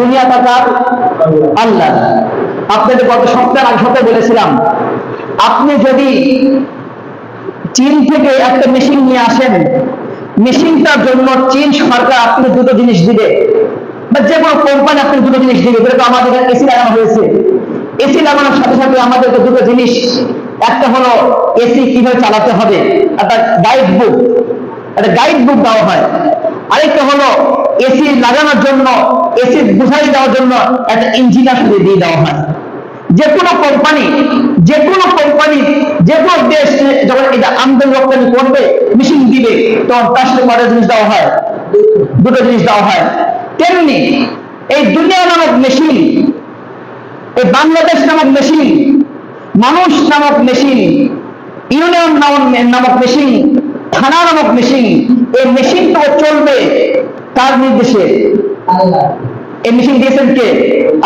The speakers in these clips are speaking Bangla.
দুনিয়া কার? আল্লাহ। আপনাদের গত সপ্তাহে বলেছিলাম, আপনি যদি চীন থেকে একটা মেশিন নিয়ে আসেন, মেশিনটার জন্য চীন সরকার আপনি দুটো জিনিস দিবে, বা যে কোনো কোম্পানি আপনি দুটো জিনিস দিবে। যেহেতু আমাদের এসি লাগানো হয়েছে, এসি লাগানোর সাথে সাথে আমাদেরকে দুটো জিনিস, একটা হলো এসি কিভাবে চালাতে হবে একটা গাইড বুক দেওয়া হয়, আরেকটা হলো এসি লাগানোর জন্য, এসি বুঝাই দেওয়ার জন্য একটা ইঞ্জিনিয়ার দিয়ে দেওয়া হয়। যে কোনো কোম্পানি যে কোনো দেশ যখন এটা আমদানি রপ্তানি করবে, মেশিন দিবে, তখন তার সাথে কয়টা জিনিস দেওয়া হয়? দুটো জিনিস দেওয়া হয়। তেমনি এই দুনিয়া নামক মেশিন, এই বাংলাদেশ নামক মেশিন, মানুষ নামক মেশিন, ইউনিয়ন নামক মেশিন, থানা নামক মেশিন, এই মেশিনটা চলবে কার নির্দেশে? আল্লাহ। এই মেশিন দিয়েছেন কে?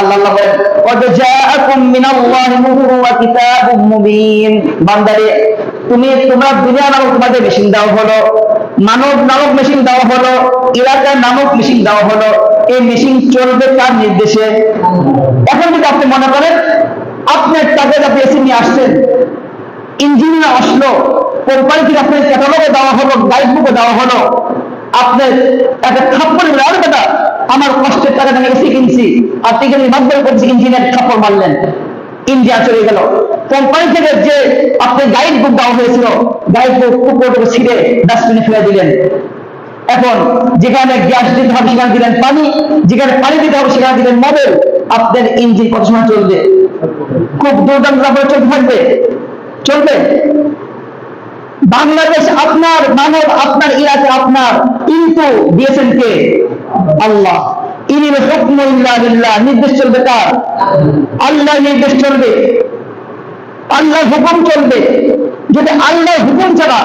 আল্লাহ। বলেন কদ জাআকুম মিনাল্লাহি নূরুন ওয়া কিতাবুম মুবিন। বান্দারে, তোমরা দুনিয়া নামক তোমাদের মেশিন দেওয়া হলো, মানব নামক মেশিন দেওয়া হলো, এলাকা নামক মেশিন দেওয়া হলো। এই মেশিন চলবে কার নির্দেশে? এখন যদি আপনি মনে করেন আপনার টাকা আপনি এসে নিয়ে আসছেন, ইঞ্জিনিয়ার আসলো, কোম্পানি থেকে আপনার ক্যাটালগে দেওয়া হলো, গাইড বুকে দেওয়া হলো, আপনার একটা থাপ্পড় দিলেন, আরে বেটা আমার কষ্টের টাকা থেকে এসে কিনছি, আর ঠিক আছে মাধ্যমে করছি, ইঞ্জিনিয়ার থাপ্পড় মারলেন, ইন্ডিয়া চলে গেল। কোম্পানি থেকে যে আপনার গাইড বুক দেওয়া হয়েছিল, গাইড বুক উপরে ছিঁড়ে ডাস্টবিনে ফেলে দিলেন। এখন যেখানে গ্যাস দিতে হবে সেখানে দিলেন পানি, যেখানে পানি দিতে হবে সেখানে দিলেন মোবিল। আপনার ইঞ্জিন কত সময় চলবে? খুব দুর্দান্ত ভাবে চলতে থাকবে, চলবে। বাংলাদেশ আপনার, মানব আপনার, ইরাক আপনার, কিন্তু দিয়েছেন কে? আল্লাহ। ইনিল হুকমু ইল্লা বিল্লাহ। নির্দেশ চলবে কার? আল্লাহর নির্দেশ চলবে, আল্লাহর হুকুম চলবে। যদি আল্লাহর হুকুম ছাড়া,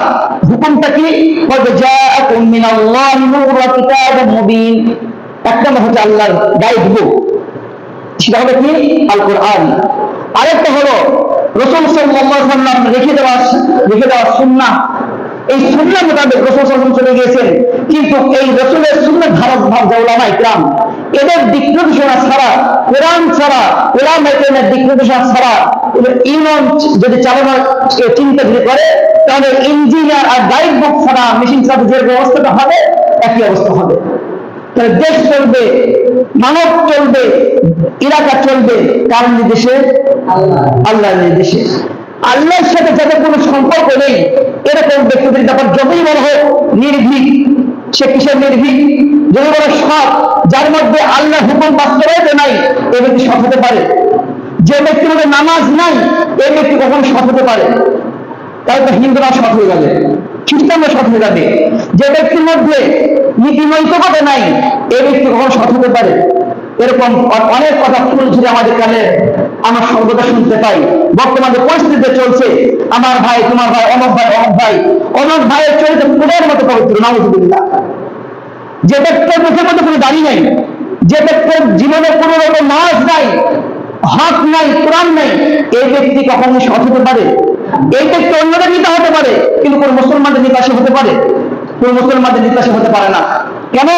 হুকুমটা কি? কদ জাআকুম মিনাল্লাহি নূরুন ওয়া কিতাবুম মুবিন। একটা হচ্ছে আল্লাহর গাইড বুক, সেটা হবে কি? আল কোরআন। আরেকটা হলো রাসূল সাল্লাল্লাহু আলাইহি ওয়াসাল্লাম রেখে দেওয়া সুন্নাহ। এই সুন্নাহ মোতাবেক রাসূল সাল্লাল্লাহু আলাইহি ওয়াসাল্লাম চলে গিয়েছেন, কিন্তু এই রাসূলের সুন্নাহ ধারক উলামায়ে কিরাম এদের দিক নির্দেশনা ছাড়া, কোরআন ছাড়া, উলামায়ে কিরামের দিক নির্দেশনা ছাড়া ইউনিয়ন যদি চালানোর চিন্তা করে, তাহলে ইঞ্জিনিয়ার আর গাইড বুক ছাড়া, মেশিন ছাড়া যে ব্যবস্থাটা হবে একই অবস্থা হবে। তাহলে দেশ চলবে, মানব চলবে, এলাকা চলবে কার নির্দেশে? আল্লাহর নির্দেশে। আল্লাহর সাথে যাদের কোনো সম্পর্ক নেই, এরকম ব্যক্তিদের ব্যাপার যতই বড় হোক নির্ভীক, সে কিসের নির্ভীক? যদি বড় সৎ, যার মধ্যে আল্লাহর হুকুম বাস্তবায়িত নাই, এই ব্যক্তি সৎ হতে পারে। যে ব্যক্তির মধ্যে নামাজ নাই, এই ব্যক্তি কখনো সৎ হতে পারে? তাহলে তো হিন্দুরা সৎ হয়ে যাবে, খ্রিস্টানরা সৎ হয়ে যাবে। যে ব্যক্তির মধ্যে নীতি নৈতিকতা নাই, এই ব্যক্তি কখনো সৎ হতে পারে? এরকম অনেক কথা শুনছি আমাদের কানে, আমার সর্বদা শুনতে পাই। বর্তমানে পরিস্থিতিতে চলছে, আমার ভাই, তোমার ভাই, অমক ভাই, অমক ভাইয়ের চরিত্র ফুলের মতো পবিত্র, নাউযুবিল্লাহ। যে ব্যক্তির মুখের মধ্যে কোনো দাড়ি নাই, যে ব্যক্তির জীবনে কোনো রকম নামাজ নাই, হক নাই, কোরআন নাই, এই ব্যক্তি কখনো সৎ হতে পারে? এই ব্যক্তি অন্যদের নেতা হতে পারে, কিন্তু কোন মুসলমানদের নেতা সে হতে পারে? কোন মুসলমানদের নেতা সে হতে পারে না। কেন?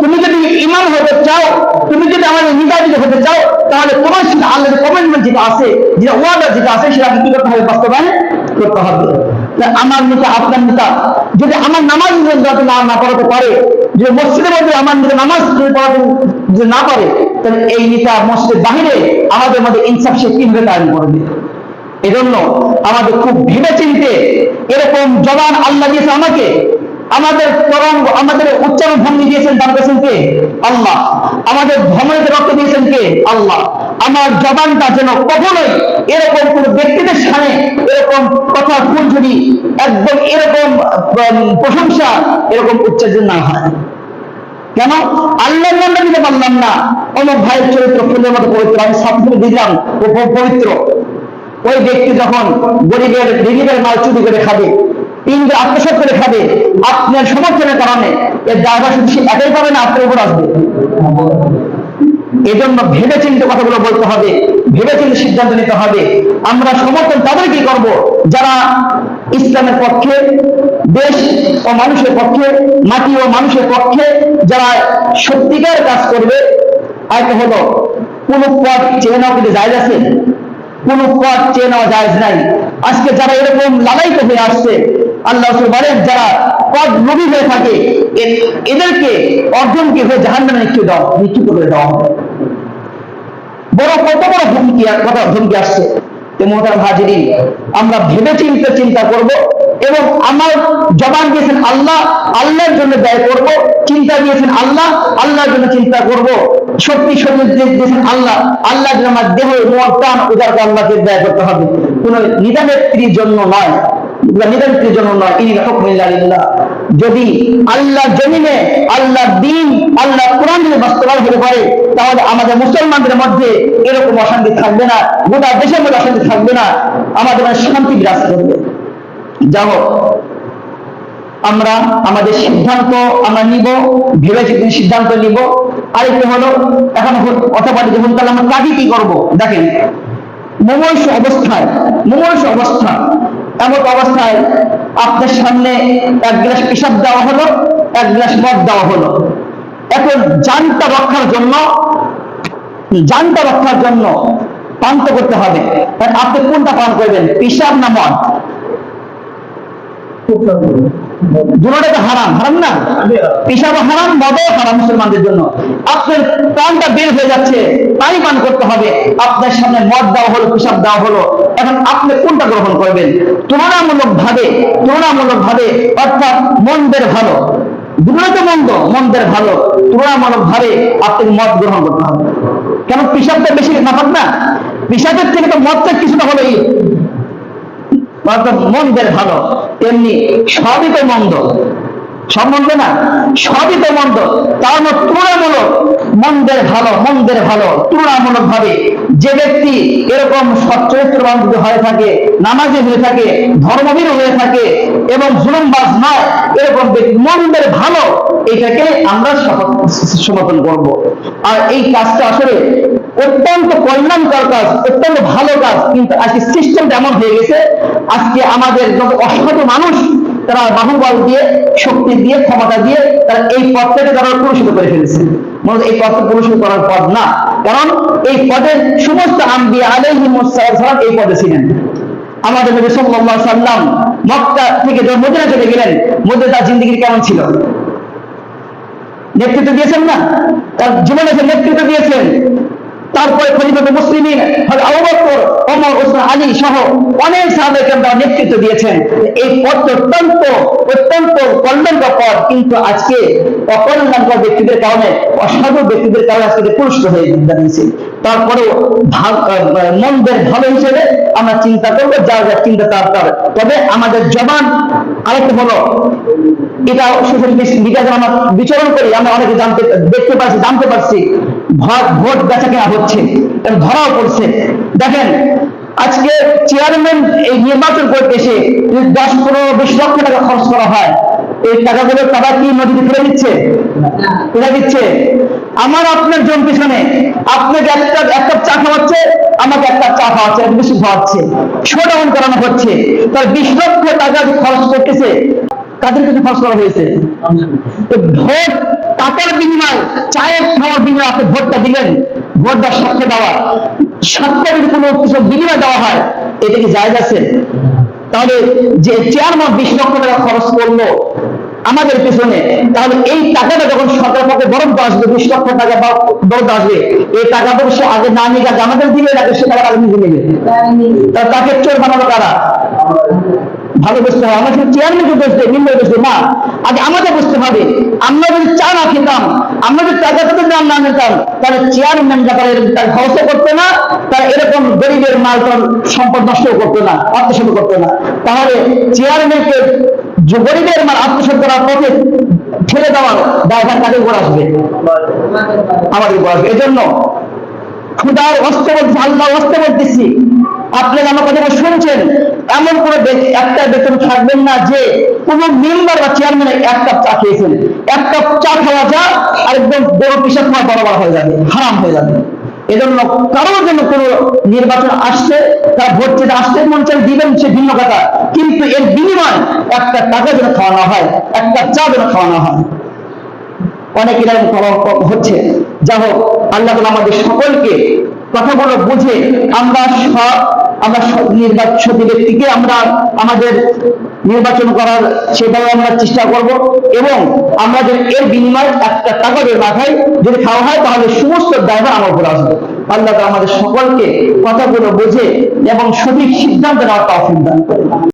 তুমি যদি ইমাম হতে চাও, তুমি যদি আমাদের নেতা যদি হতে চাও, তাহলে তোমার সাথে আল্লাহর কমিটমেন্ট যেটা আছে, যেটা ওয়াদা যেটা আছে, সেটা কি করতে হবে? বাস্তবায়ন করতে হবে। আমার নেতা, আপনার নেতা যদি আমার নামাজ না পড়াতে পারে, যে মসজিদের মধ্যে আমার নেতা নামাজ পড়াতে যদি না পারে, তাহলে এই নেতা মসজিদের বাহিরে আমাদের মধ্যে ইনসাফ সে কিভাবে কায়েম করবে? এজন্য আমাদের খুব ভেবে চিনতে, এরকম জবান আল্লাহ দিয়েছে আমাকে, আমাদের তরঙ্গ, আমাদের উচ্চারণ ভঙ্গি দিয়েছেন, দান করেছেন কে? আল্লাহ। আমাদের ধর্মের রক্ত দিয়েছেন কে? আল্লাহ। আমার জবানটা যেন কখনোই এরকম কোন ব্যক্তিদের সামনে এরকম কথা ফুলঝুরি, একদম এরকম প্রশংসা এরকম উচ্চারণ না হয়। কেন? আল্লাহর নামটা দিতে পারলাম না, অমুক ভাইয়ের চরিত্র ফুলের মতো পবিত্র, আমি সাবধানে দিলাম ও পবিত্র। ওই ব্যক্তি যখন গরিবের মাল চুরি করে খাবে, তিনজন আত্মসাৎ করে খাবে, আপনার সমর্থনের কারণে এর দায়ভার শুধু সে একাই পাবে না, আপনার উপর আসবে। এজন্য ভেবে চিন্তে কথাগুলো বলতে হবে, ভেবে চিন্তে সিদ্ধান্ত নিতে হবে। আমরা সমর্থন তাদের কি করব? যারা ইসলামের পক্ষে, দেশ ও মানুষের পক্ষে, মাটি ও মানুষের পক্ষে যারা সত্যিকার কাজ করবে, আরেকটা হলো কোন পথ চেয়ে নেওয়া কিন্তু জায়েজ আছে? কোন পথ চেয়ে নেওয়া জায়েজ নাই। আজকে যারা এরকম লালায়িত হয়ে আসছে, আল্লাহ রাসূল বলেন যারা পথ লোভী হয়ে থাকে এদেরকে অর্জনকে হয়ে জাহান্নামে নিক্ষিপ্ত করে দেওয়া হবে। কত বড় হুমকি আসছে। মোহতারাম হাজিরিন, আমরা ভেবে চিন্তা করব এবং আমার জবান দিয়েছেন আল্লাহ, আল্লাহর জন্য ব্যয় করব। চিন্তা দিয়েছেন আল্লাহ, আল্লাহর জন্য চিন্তা করব। শক্তি শরীর দিয়েছেন আল্লাহ, আল্লাহর জন্য আমার দেহ মন প্রাণ উদারকে আল্লাহকে ব্যয় করতে হবে, কোন নিদানেত্রীর জন্য নয়। যদি আল্লাহ জমিনে আল্লাহ দ্বীন আল্লাহ কোরআন যদি বাস্তবায়ন হতে পারে, তাহলে আমাদের মুসলমানদের মধ্যে এরকম অশান্তি থাকবে না, গোটা দেশের মধ্যে অশান্তি থাকবে না, আমাদের শান্তি বিরাজ করবে। যা হোক, আমরা আমাদের সিদ্ধান্ত আমরা নিব, ভেবে সিদ্ধান্ত নিব। আরেকটা হলো এখন অথবা যখন তাহলে আমরা কাজে কি করবো? দেখেন, মুমূর্ষ অবস্থা এমন অবস্থায় আপনার সামনে এক গ্লাস পেশাব দেওয়া হলো, এক গ্লাস মদ দেওয়া হলো। এখন জানটা রক্ষার জন্য পান তো করতে হবে। আপনি কোনটা পান করবেন, পেশাব না মদ? দুটোটা তো হারাম না? পেশাব হারাম, মদও হারাম মুসলমানদের জন্য। আপনার প্রাণটা বের হয়ে যাচ্ছে, পানি পান করতে হবে। আপনার সামনে মদ দেওয়া হলো, পেশাব দেওয়া হলো, এখন আপনি কোনটা গ্রহণ করবেন? তুলনামূলক ভাবে অর্থাৎ মন্দের ভালো, দুটোই তো মন্দের ভালো, তুলনামূলক ভাবে আপনাকে মদ গ্রহণ করতে হবে। কেন? পেশাবটা বেশি নাপাক না? পেশাবের থেকে তো মদটা কিছুটা হলোই মন্দের ভালো। তেমনি সবই তো মন্দ, সব মন্দ না, সবই তো মন্দ। তার মধ্যে তুলনামূলক মন্দের ভালো তুলনামূলক ভাবে যে ব্যক্তি এরকম সচ্চরিত্রবান হয়ে থাকে, নামাজি হয়ে থাকে, ধর্মবীর হয়ে থাকে এবং জুলুমবাজ নয়, এরকম ব্যক্তি মন্দের ভালো, এটাকে আমরা সমর্থন করব। আর এই কাজটা আসলে অত্যন্ত কল্যাণকর কাজ, অত্যন্ত ভালো কাজ। কিন্তু আজকে সিস্টেমটা এমন হয়ে গেছে, আজকে আমাদের যত অসাধু মানুষ তারা বাহুবল দিয়ে, শক্তি দিয়ে, ক্ষমতা দিয়ে তারা এই পদটাকে তারা পুরস্কৃত করে ফেলেছে। এই পদটা পুরস্কৃত করার পদ না, কারণ এই পদের সমস্ত আম্বিয়া আলাইহিমুস সালাম এই পদে ছিলেন। আমাদের নবী সাল্লাল্লাহু আলাইহি সাল্লাম মক্কা থেকে যখন মদিনা চলে গেলেন, মদিনা তার জিন্দেগি কেমন ছিল? নেতৃত্ব দিয়েছেন না? তার জীবনে নেতৃত্ব দিয়েছেন। তারপরে খলিফাতুল মুসলিমিন আবু বকর, ওমর, ওসমান, আলী সহ অনেক সাহাবায়ে কেরাম নেতৃত্ব দিয়েছেন। এই পদ অত্যন্ত কল্যাণকর পদ, কিন্তু আজকে অকল্যাণকর ব্যক্তিদের কারণে, অসাধু ব্যক্তিদের কারণে আজকে পুরস্কৃত হয়ে দাঁড়িয়েছে। তারপরেও মন্দের ভালো হিসেবে আমরা চিন্তা করবো, যার চিন্তা তার। তবে আমাদের জবান, আরেকটা হলো, এটা সোশ্যাল মিডিয়াতে আমরা বিচরণ করি, আমরা অনেকে জানতে পারছি ভোট বেচা কেনা হচ্ছে, ধরাও পড়ছে। দেখেন, আজকে চেয়ারম্যান এই নির্বাচন করতে এসে 10-15-20 লক্ষ টাকা খরচ করা হয়, এই টাকাগুলো তারা কি নদীতে ফেলে দিচ্ছে? আমার আপনার জন পিছনে আপনাকে এক কাপ চা খাওয়াচ্ছে, আমাকে এক কাপ চা খাওয়াচ্ছে, এক বেশি খাওয়াচ্ছে, শোডাউন করানো হচ্ছে। তার 20 লক্ষ টাকা খরচ করতেছে, কাদের কাছে খরচ করা হয়েছে? ভোট টাকার বিনিময়, চায়ের খাওয়ার বিনিময়ে আপনি ভোটটা দিলেন। ভোট দেওয়ার সাথে যদি কোনো কিছু বিনিময় দেওয়া হয়, এটা কি জায়েজ আছে? তাহলে যে চেয়ারম্যান 20 লক্ষ টাকা খরচ করলো আমাদের পেছনে, তাহলে এই টাকাটা যখন সরকার পক্ষে বরাদ্দ আসবে, 20 লক্ষ টাকা বরাদ্দ আসবে, এই টাকাটা সে আগে না নিয়ে আমাদের দিবে, নাকি সে টাকা আগে নিজে নেবে? তাকে চোর বানানো কারা? ভালো বুঝতে হবে। আমরা শুধু চেয়ারম্যানকে দোষ দিই, নিম্ন দোষ দিই না, আগে আমাদের বুঝতে হবে। আমরা যদি চা না খেতাম, আমরা যদি টাকাটা দাম না নিতাম, তাহলে চেয়ারম্যান যারা খরচ করতো না, তারা এরকম গরিবের মাল সম্পদ নষ্ট করতো না, আত্মসাৎ করতো না। তাহলে চেয়ারম্যানকে গরিবের মাল আত্মসাৎ করার পথে ঠেলে দেওয়ার দায়ভার কাদের উপর আসবে? আমাদের উপর আসবে। এজন্য খুদার অস্ত্র বলতেছি, আল্লাহ অস্ত্র বলতেছি, আপনারা আমার কথা শুনছেন, এমন কোনো একটা বেতন থাকবেন না যে কোন মেম্বার বা চেয়ারম্যান এক কাপ চা খেয়েছেন। এক কাপ চা খাওয়া যা আর একদম বড় পেশাব খাওয়া বরাবর হয়ে যাবে, হারাম হয়ে যাবে। এজন্য কারোর জন্য কোন নির্বাচন আসছে, তার ভোট যেটা আসতে মন চাই দিবেন, সে ভিন্ন কথা, কিন্তু এর বিনিময় একটা টাকা যেন খাওয়ানো হয়, একটা চা যেন খাওয়ানো হয়। অনেক এরকম হচ্ছে। যা হোক, আল্লাহ তাআলা আমাদের সকলকে কথাগুলো বুঝে আমরা নির্বাচিত ব্যক্তিকে আমরা আমাদের নির্বাচন করার সেটাও আমরা চেষ্টা করব, এবং আমরা যদি এর বিনিময়ে একটা টাকা দিয়ে মাথায় যদি খাওয়া হয় তাহলে সমস্ত দায়ভার আমার উপর আসবে। আল্লাহ তাআলা আমাদের সকলকে কথাগুলো বুঝে এবং সঠিক সিদ্ধান্ত নেওয়ার তৌফিক দান করেন।